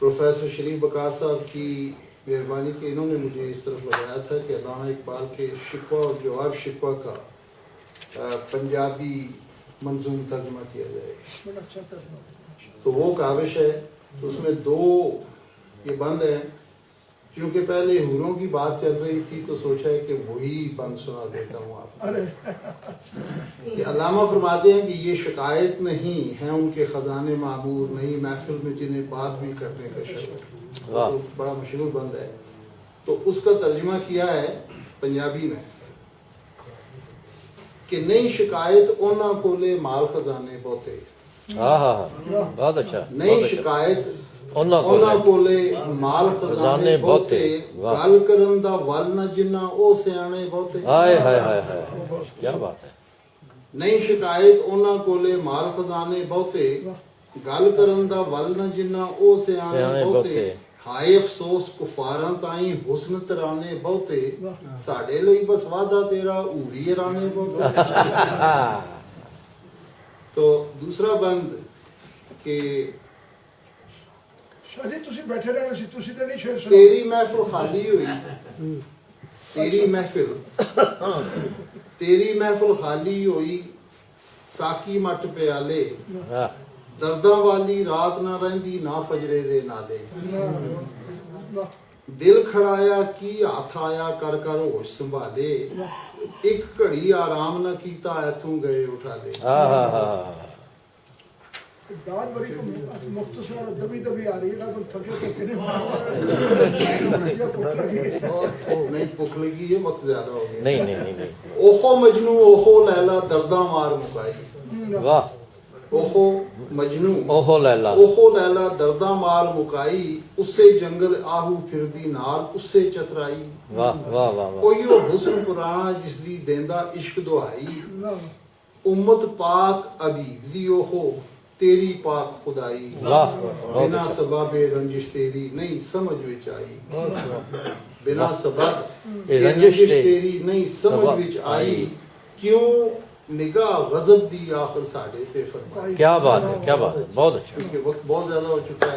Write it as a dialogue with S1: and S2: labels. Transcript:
S1: Professor शरीफ बकास साहब की मेहरबानी कि इन्होंने मुझे इस तरफ बताया था कि अल्लामा इकबाल के शिकवा और जवाब शिकवा का पंजाबी मंजूम तर्जमा किया जाएगा। तो वो काविश है, तो उसमें दो ये बंद हैं। क्योंकि पहले हूरों की बात चल रही थी तो सोचा है कि वही बंद सुना देता हूँ आपको। कि अल्लामा फरमाते हैं कि ये शिकायत नहीं है उनके खजाने मामूर, नहीं महफिल में जिन्हें बात भी करने का शौक। तो बड़ा मशहूर बंद है। तो उसका तर्जुमा किया है पंजाबी में कि नई शिकायत ओना कोले माल खजाने बहुते।
S2: बहुत अच्छा।
S1: नई शिकायत ਉਹਨਾਂ ਕੋਲੇ ਮਾਲ ਖਜ਼ਾਨੇ ਬਹੁਤੇ, ਗੱਲ ਕਰਨ ਦਾ ਵੱਲ ਨਾ ਜਿੰਨਾ ਉਹ ਸਿਆਣੇ ਬਹੁਤੇ।
S2: ਹਾਏ ਹਾਏ ਹਾਏ ਹਾਏ, ਕੀ ਬਾਤ ਹੈ।
S1: ਨਹੀਂ ਸ਼ਿਕਾਇਤ ਉਹਨਾਂ ਕੋਲੇ ਮਾਲ ਖਜ਼ਾਨੇ ਬਹੁਤੇ, ਗੱਲ ਕਰਨ ਦਾ ਵੱਲ ਨਾ ਜਿੰਨਾ ਉਹ ਸਿਆਣੇ ਬਹੁਤੇ। ਹਾਏ ਅਫਸੋਸ ਕੁਫਾਰਾਂ ਤਾਈਂ ਹੁਸਨ ਤਰਾਨੇ ਬਹੁਤੇ, ਸਾਡੇ ਲਈ ਬਸ ਵਾਦਾ ਤੇਰਾ ਊਰੀ ਰਾਣੇ ਬਹੁਤੇ। तो दूसरा बंद के तेरी महफिल खाली हुई, तेरी महफिल खाली हुई, साकी मट प्याले, दर्दां वाली रात ना रहिंदी ना फजरे दे नाले। दिल खड़ाया की हाथ आया कर कर होश संभाले, एक घड़ी आराम ना कीता ऐथों गए उठा ले।
S3: दाद बड़ी मुख्तसर दबी दबी आ रही है ना, थके थके
S1: नहीं भुख लगी है, वक्त ज्यादा हो गया।
S2: नहीं।
S1: ओहो मजनू ओहो लैला दर्दा मार मुकाई।
S2: वाह।
S1: ओहो मजनू
S2: ओहो लैला
S1: दर्दा मार मुकाई, उससे जंगल आहू फिरदी नाल उससे चतराई।
S2: वाह वाह वाह।
S1: कोई वो हुस्न पुराना जिसदी देंदा इश्क दुहाई, उम्मत पाक अबीब दी ओहो तेरी पाक खुदाई। बिना सबब रंजिश तेरी नहीं समझ विच आई, बिना सबब रंजिश तेरी नहीं समझ विच आई, क्यों निगाह गजब दी आखिर साढ़े ते फरमाई।
S2: क्या बात है, क्या बात है, बहुत अच्छा।
S1: क्योंकि वक्त बहुत ज्यादा हो चुका है।